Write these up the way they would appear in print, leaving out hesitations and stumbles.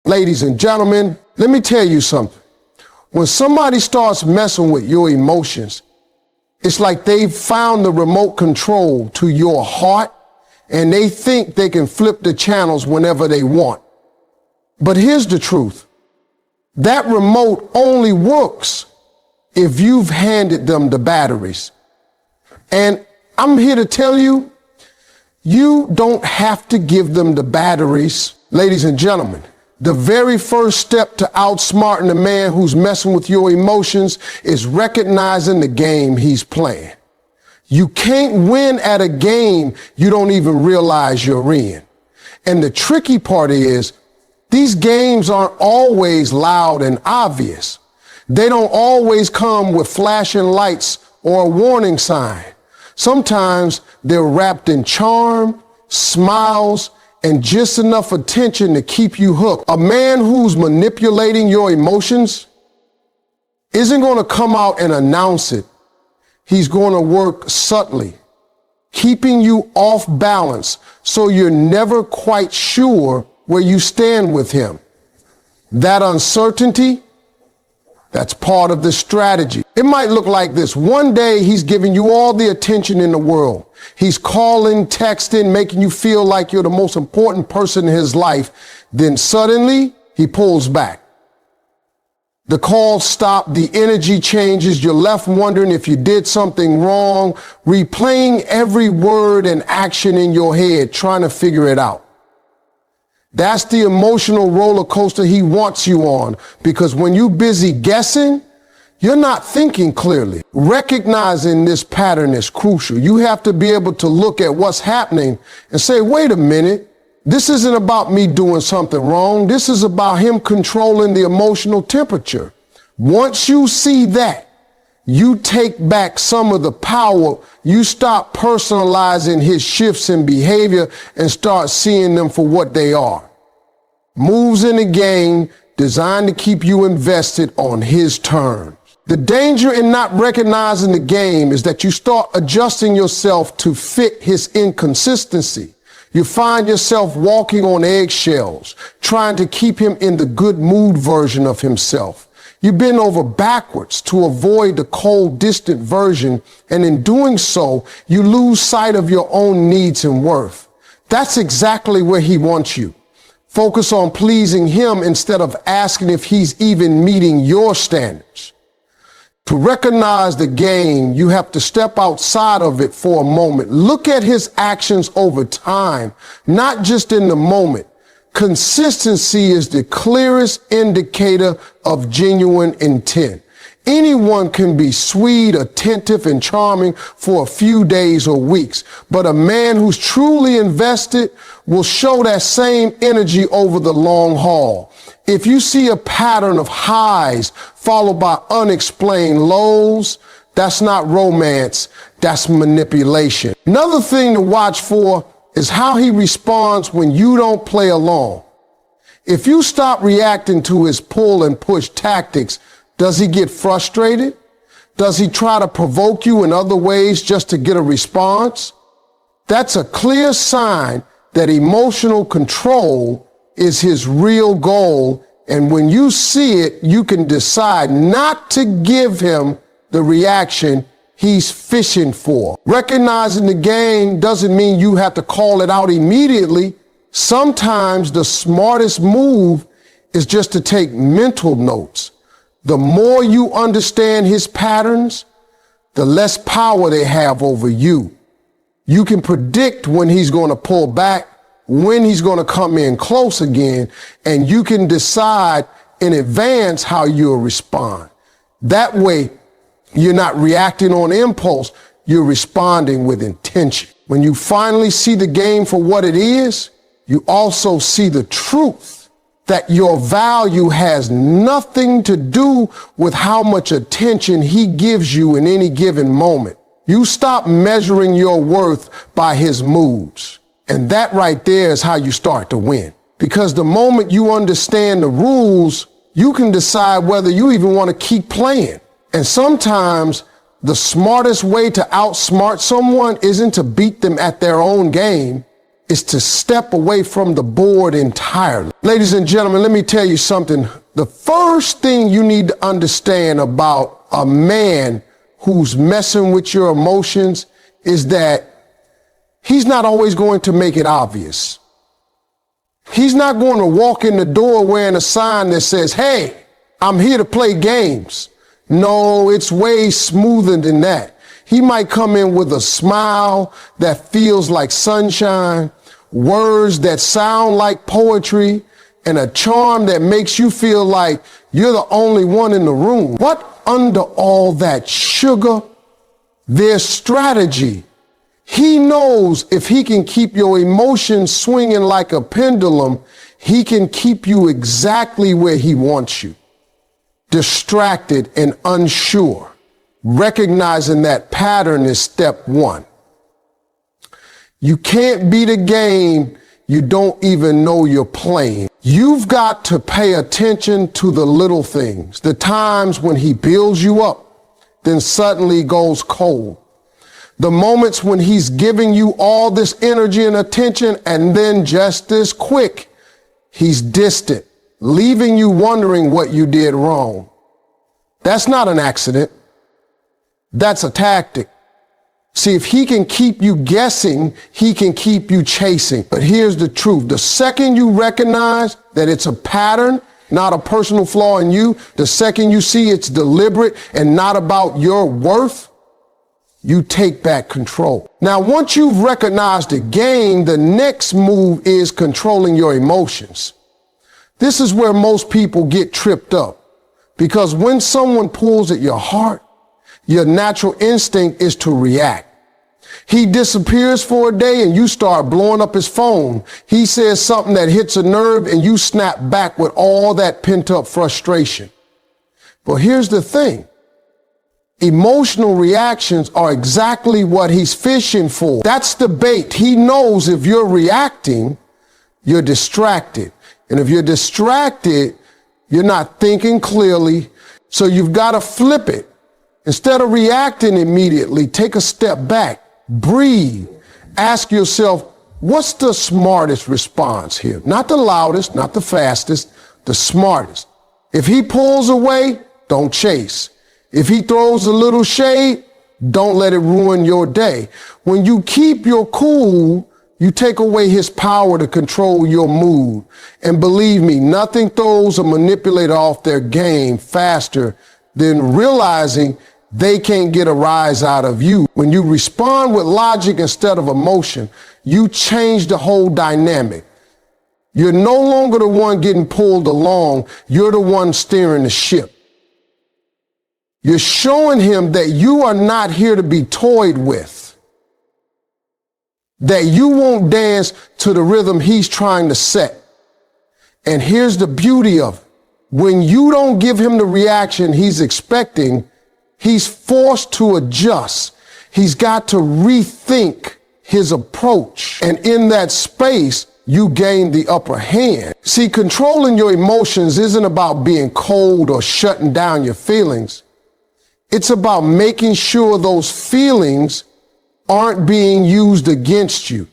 Ladies and gentlemen, let me tell you something. When somebody starts messing with your emotions, it's like they've found the remote control to your heart and they think they can flip the channels whenever they want. But here's the truth. That remote only works if you've handed them the batteries. And I'm here to tell you, you don't have to give them the batteries. Ladies and gentlemen, the very first step to outsmarting the man who's messing with your emotions is recognizing the game he's playing. You can't win at a game you don't even realize you're in. And the tricky part is, these games aren't always loud and obvious. They don't always come with flashing lights or a warning sign. Sometimes they're wrapped in charm, smiles, and just enough attention to keep you hooked. A man who's manipulating your emotions isn't going to come out and announce it. He's going to work subtly, keeping you off balance so you're never quite sure where you stand with him. That uncertainty, that's part of the strategy. It might look like this. One day he's giving you all the attention in the world. He's calling, texting, making you feel like you're the most important person in his life. Then suddenly he pulls back. The calls stop, the energy changes, you're left wondering if you did something wrong, replaying every word and action in your head, trying to figure it out. That's the emotional roller coaster he wants you on, because when you're busy guessing, you're not thinking clearly. Recognizing this pattern is crucial. You have to be able to look at what's happening and say, wait a minute, this isn't about me doing something wrong. This is about him controlling the emotional temperature. Once you see that, you take back some of the power. You stop personalizing his shifts in behavior and start seeing them for what they are. Moves in the game designed to keep you invested on his terms. The danger in not recognizing the game is that you start adjusting yourself to fit his inconsistency. You find yourself walking on eggshells, trying to keep him in the good mood version of himself. You bend over backwards to avoid the cold, distant version, and in doing so, you lose sight of your own needs and worth. That's exactly where he wants you. Focus on pleasing him instead of asking if he's even meeting your standards. To recognize the game, you have to step outside of it for a moment. Look at his actions over time, not just in the moment. Consistency is the clearest indicator of genuine intent. Anyone can be sweet, attentive, and charming for a few days or weeks, but a man who's truly invested will show that same energy over the long haul. If you see a pattern of highs followed by unexplained lows, that's not romance, that's manipulation. Another thing to watch for is how he responds when you don't play along. If you stop reacting to his pull and push tactics, does he get frustrated? Does he try to provoke you in other ways just to get a response? That's a clear sign that emotional control is his real goal. And when you see it, you can decide not to give him the reaction he's fishing for. Recognizing the game doesn't mean you have to call it out immediately. Sometimes the smartest move is just to take mental notes. The more you understand his patterns, the less power they have over you. You can predict when he's going to pull back, when he's going to come in close again, and you can decide in advance how you'll respond. That way, you're not reacting on impulse, you're responding with intention. When you finally see the game for what it is, you also see the truth that your value has nothing to do with how much attention he gives you in any given moment. You stop measuring your worth by his moods. And that right there is how you start to win. Because the moment you understand the rules, you can decide whether you even want to keep playing. And sometimes the smartest way to outsmart someone isn't to beat them at their own game. is to step away from the board entirely. Ladies and gentlemen, let me tell you something. The first thing you need to understand about a man who's messing with your emotions is that he's not always going to make it obvious. He's not going to walk in the door wearing a sign that says, "Hey, I'm here to play games." No, it's way smoother than that. He might come in with a smile that feels like sunshine, words that sound like poetry, and a charm that makes you feel like you're the only one in the room. What under all that sugar? There's strategy. He knows if he can keep your emotions swinging like a pendulum, he can keep you exactly where he wants you. Distracted and unsure. Recognizing that pattern is step one. You can't beat a game you don't even know you're playing. You've got to pay attention to the little things, the times when he builds you up, then suddenly goes cold. The moments when he's giving you all this energy and attention, and then just as quick, he's distant, leaving you wondering what you did wrong. That's not an accident. That's a tactic. See, if he can keep you guessing, he can keep you chasing. But here's the truth. The second you recognize that it's a pattern, not a personal flaw in you, the second you see it's deliberate and not about your worth, you take back control. Now, once you've recognized the game, the next move is controlling your emotions. This is where most people get tripped up, because when someone pulls at your heart, your natural instinct is to react. He disappears for a day and you start blowing up his phone. He says something that hits a nerve and you snap back with all that pent-up frustration. But here's the thing. Emotional reactions are exactly what he's fishing for. That's the bait. He knows if you're reacting, you're distracted. And if you're distracted, you're not thinking clearly. So you've got to flip it. Instead of reacting immediately, take a step back, breathe, ask yourself, what's the smartest response here? Not the loudest, not the fastest, the smartest. If he pulls away, don't chase. If he throws a little shade, don't let it ruin your day. When you keep your cool, you take away his power to control your mood. And believe me, nothing throws a manipulator off their game faster than realizing they can't get a rise out of you. When you respond with logic instead of emotion, you change the whole dynamic. You're no longer the one getting pulled along. You're the one steering the ship. You're showing him that you are not here to be toyed with, that you won't dance to the rhythm he's trying to set. And here's the beauty of it. When you don't give him the reaction he's expecting, he's forced to adjust. He's got to rethink his approach. And in that space, you gain the upper hand. See, controlling your emotions isn't about being cold or shutting down your feelings. It's about making sure those feelings aren't being used against you.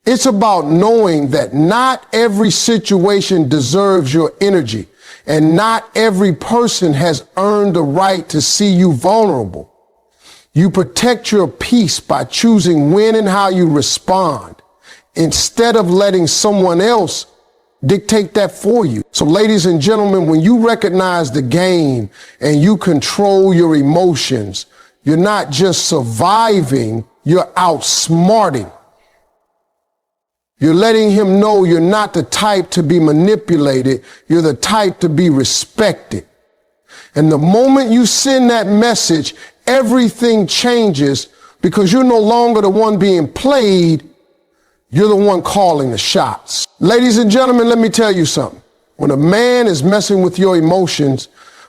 It's about knowing that not every situation deserves your energy. And not every person has earned the right to see you vulnerable. You protect your peace by choosing when and how you respond, instead of letting someone else dictate that for you. So ladies and gentlemen, when you recognize the game and you control your emotions, you're not just surviving, you're outsmarting. You're letting him know you're not the type to be manipulated. You're the type to be respected. And the moment you send that message, everything changes, because you're no longer the one being played. You're the one calling the shots. Ladies and gentlemen, let me tell you something. When a man is messing with your emotions,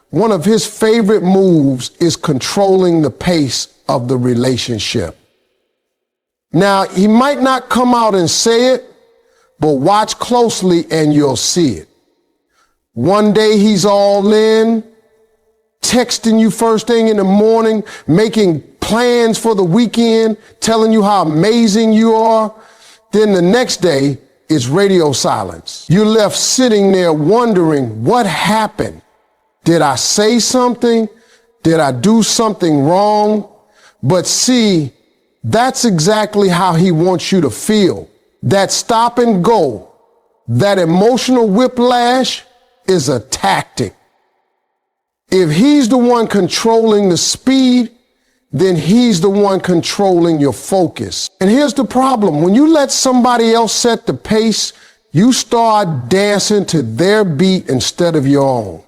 one of his favorite moves is controlling the pace of the relationship. Now, he might not come out and say it, but watch closely and you'll see it. One day he's all in, texting you first thing in the morning, making plans for the weekend, telling you how amazing you are. Then the next day, it's radio silence. You're left sitting there wondering, what happened? Did I say something? Did I do something wrong? But see, that's exactly how he wants you to feel. That stop and go, that emotional whiplash is a tactic. If he's the one controlling the speed, then he's the one controlling your focus. And here's the problem. When you let somebody else set the pace, you start dancing to their beat instead of your own.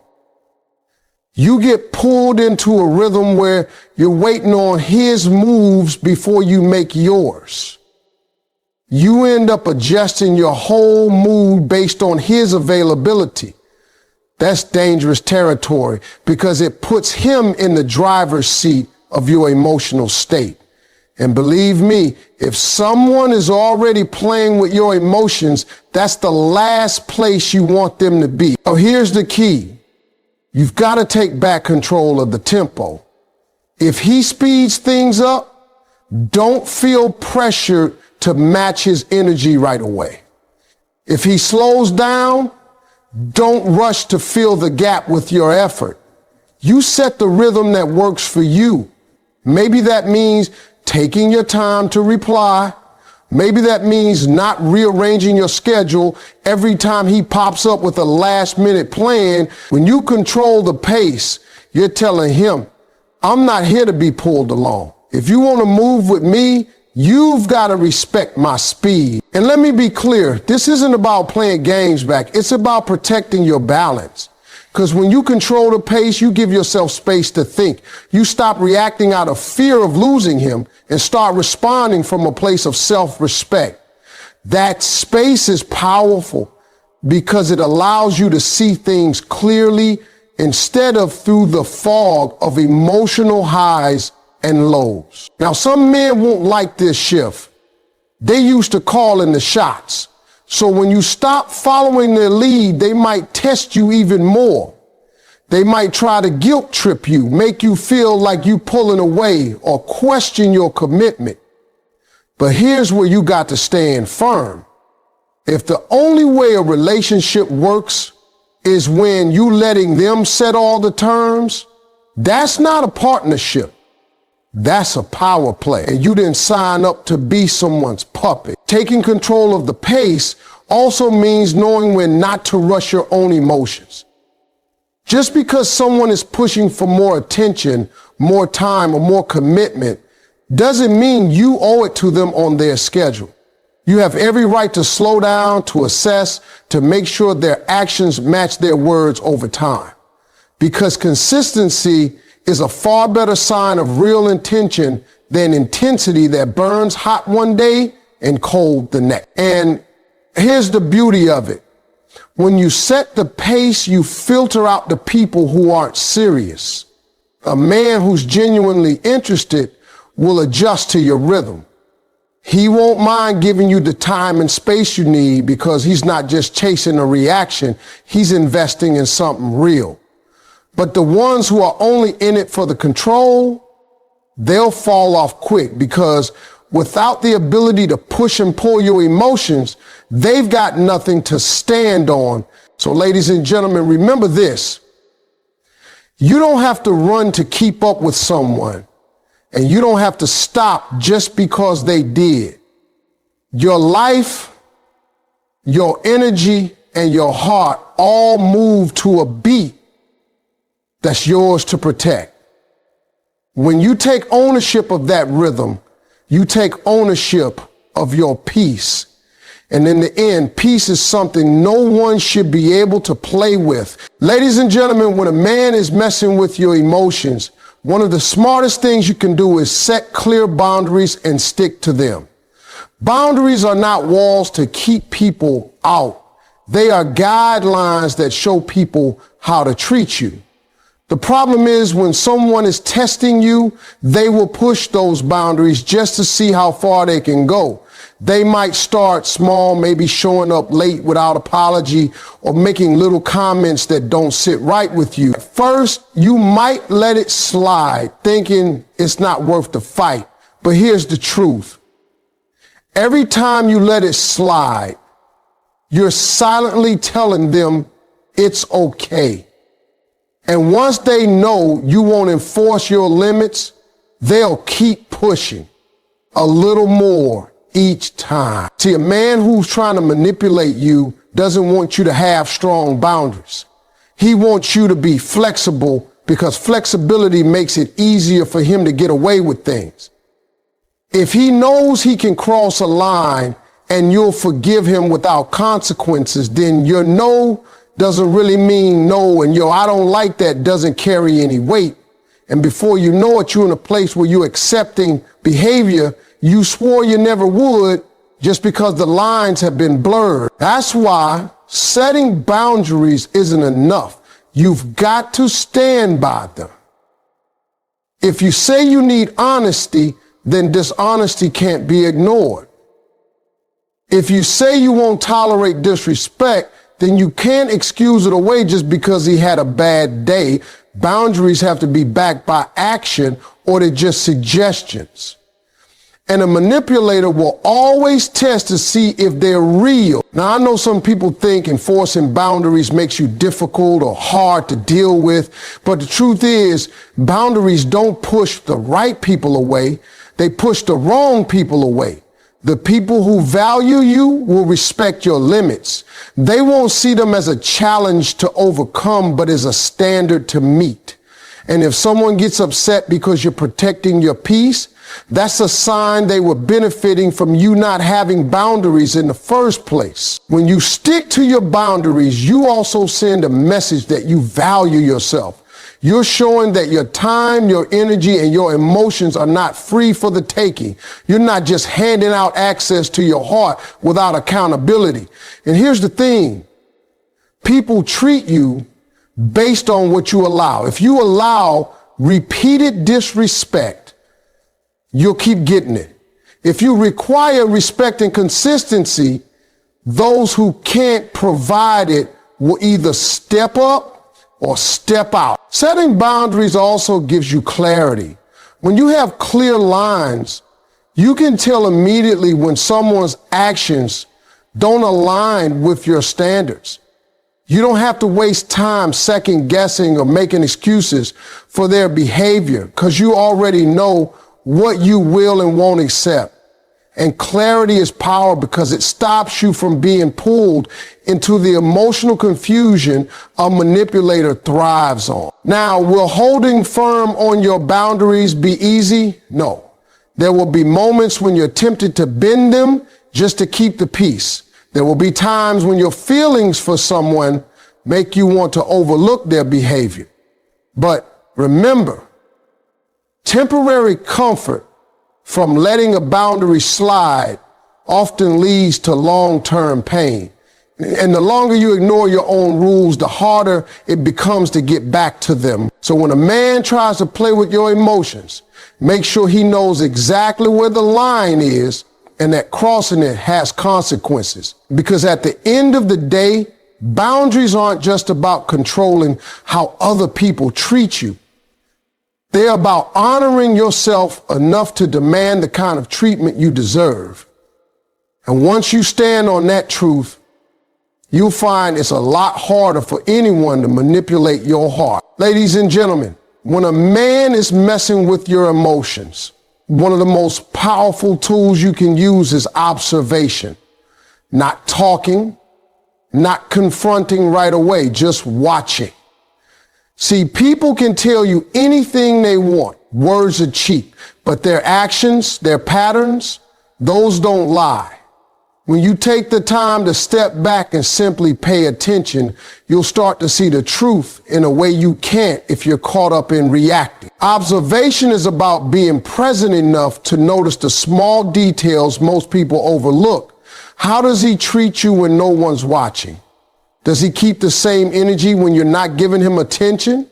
You get pulled into a rhythm where you're waiting on his moves before you make yours. You end up adjusting your whole mood based on his availability. That's dangerous territory because it puts him in the driver's seat of your emotional state. And believe me, if someone is already playing with your emotions, that's the last place you want them to be. So here's the key. You've got to take back control of the tempo. If he speeds things up, don't feel pressured to match his energy right away. If he slows down, don't rush to fill the gap with your effort. You set the rhythm that works for you. Maybe that means taking your time to reply. Maybe that means not rearranging your schedule every time he pops up with a last-minute plan. When you control the pace, you're telling him, I'm not here to be pulled along. If you want to move with me, you've got to respect my speed. And let me be clear, this isn't about playing games back. It's about protecting your balance. Because when you control the pace, you give yourself space to think. You stop reacting out of fear of losing him and start responding from a place of self-respect. That space is powerful because it allows you to see things clearly instead of through the fog of emotional highs and lows. Now, some men won't like this shift. They used to calling the shots. So when you stop following their lead, they might test you even more. They might try to guilt trip you, make you feel like you pulling away or question your commitment. But here's where you got to stand firm. If the only way a relationship works is when you letting them set all the terms, that's not a partnership. That's a power play, and you didn't sign up to be someone's puppet. Taking control of the pace also means knowing when not to rush your own emotions. Just because someone is pushing for more attention, more time, or more commitment doesn't mean you owe it to them on their schedule. You have every right to slow down, to assess, to make sure their actions match their words over time. Because consistency is a far better sign of real intention than intensity that burns hot one day and cold the next. And here's the beauty of it. When you set the pace, you filter out the people who aren't serious. A man who's genuinely interested will adjust to your rhythm. He won't mind giving you the time and space you need because he's not just chasing a reaction, he's investing in something real. But the ones who are only in it for the control, they'll fall off quick because without the ability to push and pull your emotions, they've got nothing to stand on. So ladies and gentlemen, remember this. You don't have to run to keep up with someone, and you don't have to stop just because they did. Your life, your energy, and your heart all move to a beat that's yours to protect. When you take ownership of that rhythm, you take ownership of your peace. And in the end, peace is something no one should be able to play with. Ladies and gentlemen, when a man is messing with your emotions, one of the smartest things you can do is set clear boundaries and stick to them. Boundaries are not walls to keep people out. They are guidelines that show people how to treat you. The problem is when someone is testing you, they will push those boundaries just to see how far they can go. They might start small, maybe showing up late without apology or making little comments that don't sit right with you. At first, you might let it slide, thinking it's not worth the fight. But here's the truth. Every time you let it slide, you're silently telling them it's okay. And once they know you won't enforce your limits, they'll keep pushing a little more each time. See, a man who's trying to manipulate you doesn't want you to have strong boundaries. He wants you to be flexible because flexibility makes it easier for him to get away with things. If he knows he can cross a line and you'll forgive him without consequences, then your no doesn't really mean no, and your I don't like that doesn't carry any weight. And before you know it, you're in a place where you're accepting behavior you swore you never would just because the lines have been blurred. That's why setting boundaries isn't enough. You've got to stand by them. If you say you need honesty, then dishonesty can't be ignored. If you say you won't tolerate disrespect, then you can't excuse it away just because he had a bad day. Boundaries have to be backed by action, or they're just suggestions. And a manipulator will always test to see if they're real. Now, I know some people think enforcing boundaries makes you difficult or hard to deal with, but the truth is, boundaries don't push the right people away. They push the wrong people away. The people who value you will respect your limits. They won't see them as a challenge to overcome, but as a standard to meet. And if someone gets upset because you're protecting your peace, that's a sign they were benefiting from you not having boundaries in the first place. When you stick to your boundaries, you also send a message that you value yourself. You're showing that your time, your energy, and your emotions are not free for the taking. You're not just handing out access to your heart without accountability. And here's the thing. People treat you based on what you allow. If you allow repeated disrespect, you'll keep getting it. If you require respect and consistency, those who can't provide it will either step up or step out. Setting boundaries also gives you clarity. When you have clear lines, you can tell immediately when someone's actions don't align with your standards. You don't have to waste time second guessing or making excuses for their behavior because you already know what you will and won't accept. And clarity is power because it stops you from being pulled into the emotional confusion a manipulator thrives on. Now, will holding firm on your boundaries be easy? No. There will be moments when you're tempted to bend them just to keep the peace. There will be times when your feelings for someone make you want to overlook their behavior. But remember, temporary comfort from letting a boundary slide often leads to long-term pain. And the longer you ignore your own rules, the harder it becomes to get back to them. So when a man tries to play with your emotions, make sure he knows exactly where the line is and that crossing it has consequences. Because at the end of the day, boundaries aren't just about controlling how other people treat you. They're about honoring yourself enough to demand the kind of treatment you deserve. And once you stand on that truth, you'll find it's a lot harder for anyone to manipulate your heart. Ladies and gentlemen, when a man is messing with your emotions, one of the most powerful tools you can use is observation. Not talking, not confronting right away, just watching. See, people can tell you anything they want. Words are cheap, but their actions, their patterns, those don't lie. When you take the time to step back and simply pay attention, you'll start to see the truth in a way you can't if you're caught up in reacting. Observation is about being present enough to notice the small details most people overlook. How does he treat you when no one's watching? Does he keep the same energy when you're not giving him attention?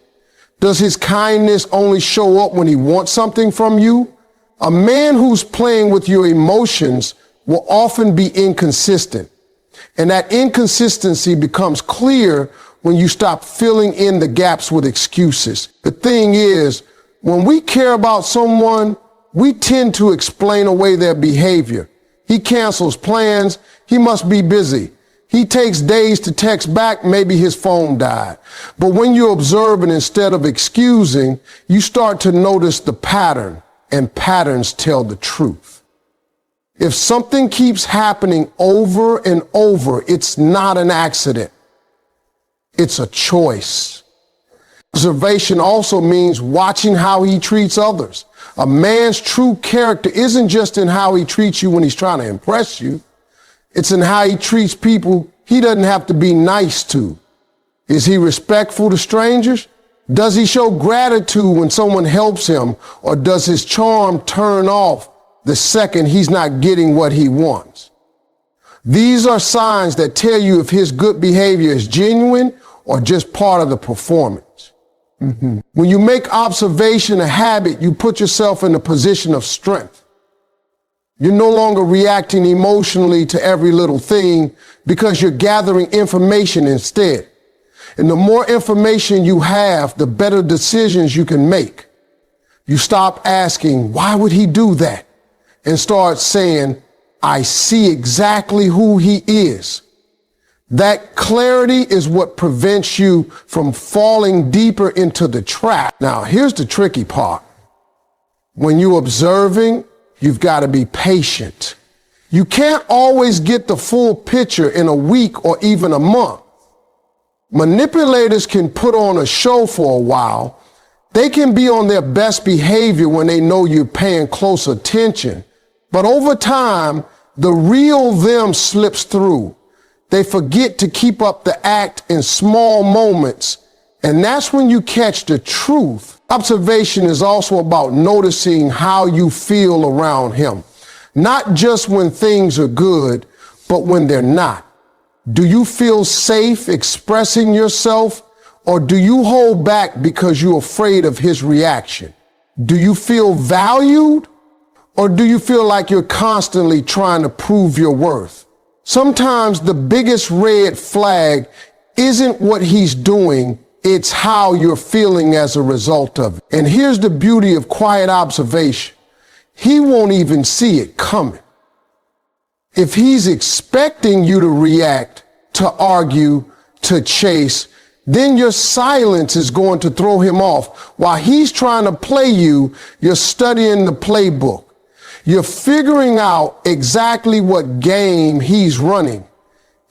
Does his kindness only show up when he wants something from you? A man who's playing with your emotions will often be inconsistent. And that inconsistency becomes clear when you stop filling in the gaps with excuses. The thing is, when we care about someone, we tend to explain away their behavior. He cancels plans. He must be busy. He takes days to text back. Maybe his phone died. But when you're observing instead of excusing, you start to notice the pattern, and patterns tell the truth. If something keeps happening over and over, it's not an accident. It's a choice. Observation also means watching how he treats others. A man's true character isn't just in how he treats you when he's trying to impress you. It's in how he treats people he doesn't have to be nice to. Is he respectful to strangers? Does he show gratitude when someone helps him, or does his charm turn off the second he's not getting what he wants? These are signs that tell you if his good behavior is genuine or just part of the performance. When you make observation a habit, you put yourself in a position of strength. You're no longer reacting emotionally to every little thing because you're gathering information instead. And the more information you have, the better decisions you can make. You stop asking, why would he do that? And start saying, I see exactly who he is. That clarity is what prevents you from falling deeper into the trap. Now, here's the tricky part. When you're observing, you've got to be patient. You can't always get the full picture in a week or even a month. Manipulators can put on a show for a while. They can be on their best behavior when they know you're paying close attention. But over time, the real them slips through. They forget to keep up the act in small moments, and that's when you catch the truth. Observation is also about noticing how you feel around him, not just when things are good, but when they're not. Do you feel safe expressing yourself, or do you hold back because you're afraid of his reaction? Do you feel valued, or do you feel like you're constantly trying to prove your worth? Sometimes the biggest red flag isn't what he's doing, it's how you're feeling as a result of it. And here's the beauty of quiet observation. He won't even see it coming. If he's expecting you to react, to argue, to chase, then your silence is going to throw him off. While he's trying to play you, you're studying the playbook. You're figuring out exactly what game he's running,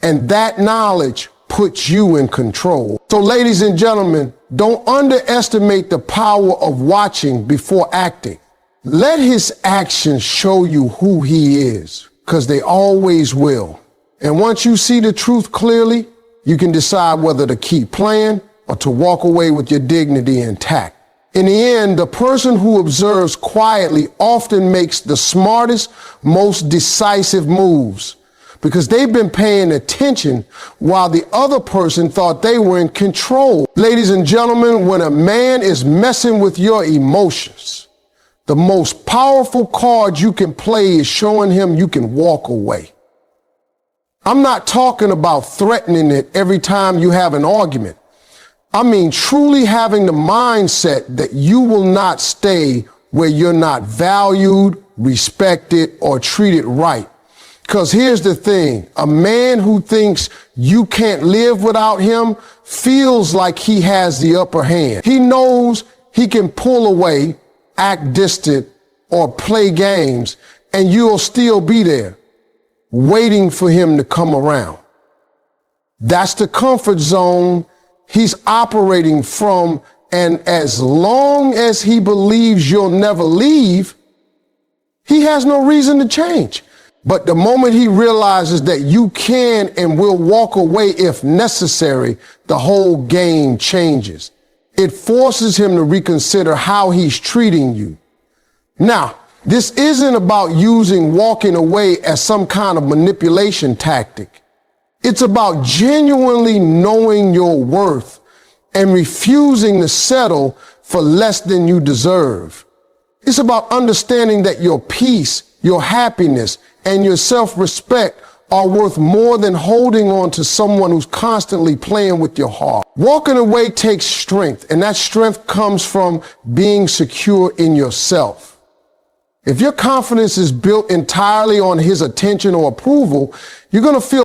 and that knowledge puts you in control. So ladies and gentlemen, don't underestimate the power of watching before acting. Let his actions show you who he is, because they always will. And once you see the truth clearly, you can decide whether to keep playing or to walk away with your dignity intact. In the end, the person who observes quietly often makes the smartest, most decisive moves because they've been paying attention while the other person thought they were in control. Ladies and gentlemen, when a man is messing with your emotions, the most powerful card you can play is showing him you can walk away. I'm not talking about threatening it every time you have an argument. I mean truly having the mindset that you will not stay where you're not valued, respected, or treated right. Because here's the thing, a man who thinks you can't live without him feels like he has the upper hand. He knows he can pull away, act distant, or play games, and you'll still be there, waiting for him to come around. That's the comfort zone he's operating from, and as long as he believes you'll never leave, he has no reason to change. But the moment he realizes that you can and will walk away if necessary, the whole game changes. It forces him to reconsider how he's treating you. Now, this isn't about using walking away as some kind of manipulation tactic. It's about genuinely knowing your worth and refusing to settle for less than you deserve. It's about understanding that your peace, your happiness, and your self-respect are worth more than holding on to someone who's constantly playing with your heart. Walking away takes strength, and that strength comes from being secure in yourself. If your confidence is built entirely on his attention or approval, you're going to feel